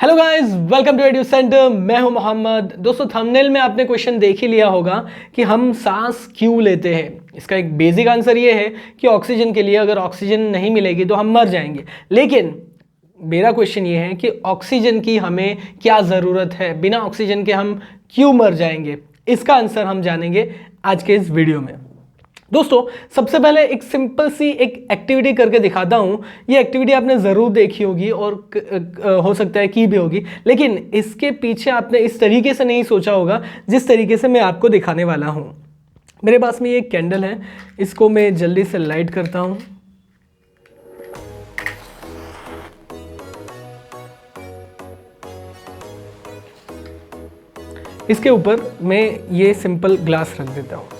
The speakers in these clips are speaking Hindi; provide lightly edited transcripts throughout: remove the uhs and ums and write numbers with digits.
Hello guys, welcome to Edu center. मैं हूं मोहम्मद। दोस्तों, थंबनेल में आपने क्वेश्चन देख ही लिया होगा कि हम सांस क्यों लेते हैं। इसका एक बेसिक आंसर ये है कि ऑक्सीजन के लिए अगर ऑक्सीजन नहीं मिलेगी तो हम मर जाएंगे। लेकिन मेरा क्वेश्चन ये है कि ऑक्सीजन की हमें क्या ज़रूरत है, बिना ऑक्सीजन के हम क्यों मर जाएंगे। इसका आंसर हम जानेंगे आज के इस वीडियो में। दोस्तों, सबसे पहले एक सिंपल सी एक एक्टिविटी करके दिखाता हूँ। ये एक्टिविटी आपने ज़रूर देखी होगी और हो सकता है की भी होगी, लेकिन इसके पीछे आपने इस तरीके से नहीं सोचा होगा जिस तरीके से मैं आपको दिखाने वाला हूँ। मेरे पास में ये एक कैंडल है, इसको मैं जल्दी से लाइट करता हूँ। इसके ऊपर मैं ये सिंपल ग्लास रख देता हूँ।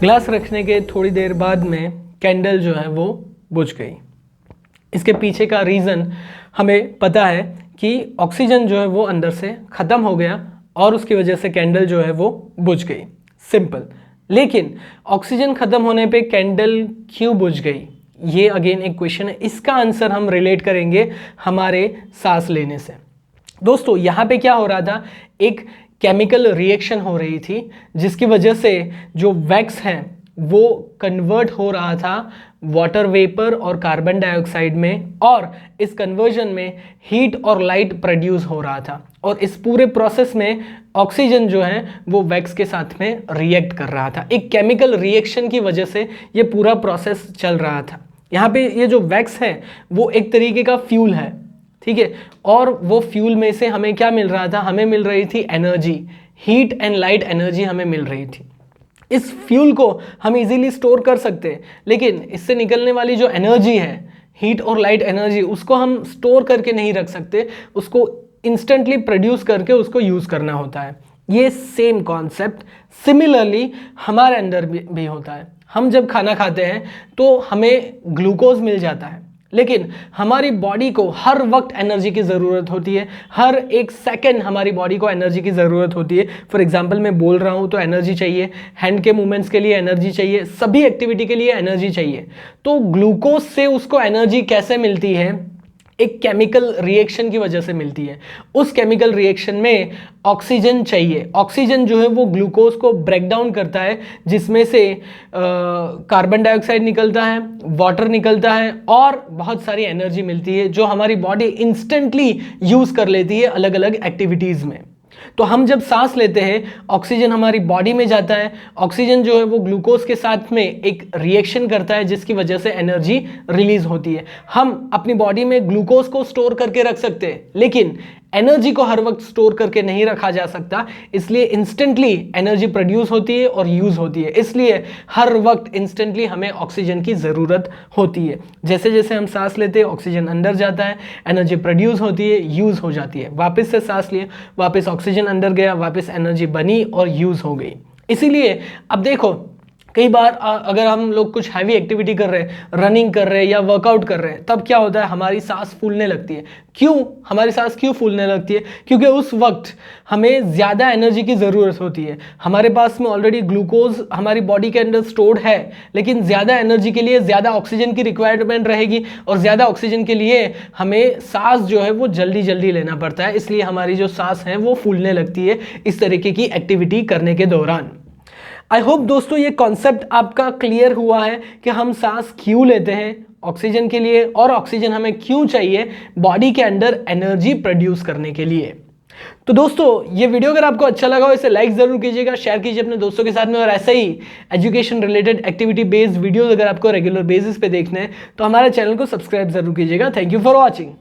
ग्लास रखने के थोड़ी देर बाद में कैंडल जो है वो बुझ गई। इसके पीछे का रीज़न हमें पता है कि ऑक्सीजन जो है वो अंदर से ख़त्म हो गया और उसकी वजह से कैंडल जो है वो बुझ गई। सिंपल। लेकिन ऑक्सीजन ख़त्म होने पे कैंडल क्यों बुझ गई, ये अगेन एक क्वेश्चन है। इसका आंसर हम रिलेट करेंगे हमारे सांस लेने से। दोस्तों, यहाँ पे क्या हो रहा था, एक केमिकल रिएक्शन हो रही थी जिसकी वजह से जो वैक्स है वो कन्वर्ट हो रहा था वाटर वेपर और कार्बन डाइऑक्साइड में, और इस कन्वर्जन में हीट और लाइट प्रोड्यूस हो रहा था। और इस पूरे प्रोसेस में ऑक्सीजन जो है वो वैक्स के साथ में रिएक्ट कर रहा था। एक केमिकल रिएक्शन की वजह से ये पूरा प्रोसेस चल रहा था। यहाँ पे ये जो वैक्स है वो एक तरीके का फ्यूल है, ठीक है। और वो फ्यूल में से हमें क्या मिल रहा था, हमें मिल रही थी energy, heat and light energy हमें मिल रही थी। इस फ्यूल को हम इजीली स्टोर कर सकते हैं, लेकिन इससे निकलने वाली जो एनर्जी है, हीट और लाइट एनर्जी, उसको हम स्टोर करके नहीं रख सकते। उसको इंस्टेंटली प्रोड्यूस करके उसको यूज़ करना होता है। ये सेम कॉन्सेप्ट सिमिलरली हमारे अंदर भी होता है। हम जब खाना खाते हैं तो हमें ग्लूकोज मिल जाता है, लेकिन हमारी बॉडी को हर वक्त एनर्जी की ज़रूरत होती है। हर एक सेकंड हमारी बॉडी को एनर्जी की ज़रूरत होती है। फॉर एग्जांपल, मैं बोल रहा हूँ तो एनर्जी चाहिए, हैंड के मूवमेंट्स के लिए एनर्जी चाहिए, सभी एक्टिविटी के लिए एनर्जी चाहिए। तो ग्लूकोज से उसको एनर्जी कैसे मिलती है, एक केमिकल रिएक्शन की वजह से मिलती है। उस केमिकल रिएक्शन में ऑक्सीजन चाहिए। ऑक्सीजन जो है वो ग्लूकोज को ब्रेक डाउन करता है, जिसमें से कार्बन डाइऑक्साइड निकलता है, वाटर निकलता है और बहुत सारी एनर्जी मिलती है जो हमारी बॉडी इंस्टेंटली यूज़ कर लेती है अलग अलग एक्टिविटीज़ में। तो हम जब सांस लेते हैं, ऑक्सीजन हमारी बॉडी में जाता है। ऑक्सीजन जो है वो ग्लूकोज के साथ में एक रिएक्शन करता है जिसकी वजह से एनर्जी रिलीज होती है। हम अपनी बॉडी में ग्लूकोज को स्टोर करके रख सकते हैं, लेकिन एनर्जी को हर वक्त स्टोर करके नहीं रखा जा सकता। इसलिए इंस्टेंटली एनर्जी प्रोड्यूस होती है और यूज़ होती है। इसलिए हर वक्त इंस्टेंटली हमें ऑक्सीजन की ज़रूरत होती है। जैसे जैसे हम सांस लेते हैं, ऑक्सीजन अंदर जाता है, एनर्जी प्रोड्यूस होती है, यूज़ हो जाती है। वापस से सांस लिए, वापस ऑक्सीजन अंदर गया, वापस एनर्जी बनी और यूज़ हो गई। इसीलिए अब देखो, कई बार अगर हम लोग कुछ हैवी एक्टिविटी कर रहे हैं, रनिंग कर रहे हैं या वर्कआउट कर रहे हैं, तब क्या होता है, हमारी सांस फूलने लगती है। क्यों हमारी सांस क्यों फूलने लगती है? क्योंकि उस वक्त हमें ज़्यादा एनर्जी की ज़रूरत होती है। हमारे पास में ऑलरेडी ग्लूकोज हमारी बॉडी के अंदर स्टोर्ड है, लेकिन ज़्यादा एनर्जी के लिए ज़्यादा ऑक्सीजन की रिक्वायरमेंट रहेगी, और ज़्यादा ऑक्सीजन के लिए हमें सांस जो है वो जल्दी जल्दी लेना पड़ता है। इसलिए हमारी जो सांस है वो फूलने लगती है इस तरीके की एक्टिविटी करने के दौरान। आई होप दोस्तों ये कॉन्सेप्ट आपका क्लियर हुआ है कि हम सांस क्यों लेते हैं, ऑक्सीजन के लिए, और ऑक्सीजन हमें क्यों चाहिए बॉडी के अंदर एनर्जी प्रोड्यूस करने के लिए। तो दोस्तों, ये वीडियो अगर आपको अच्छा लगा हो, इसे लाइक ज़रूर कीजिएगा, शेयर कीजिए अपने दोस्तों के साथ में। और ऐसे ही education related activity based videos अगर आपको रेगुलर बेसिस पे देखने हैं तो हमारे चैनल को सब्सक्राइब ज़रूर कीजिएगा। Thank you for watching.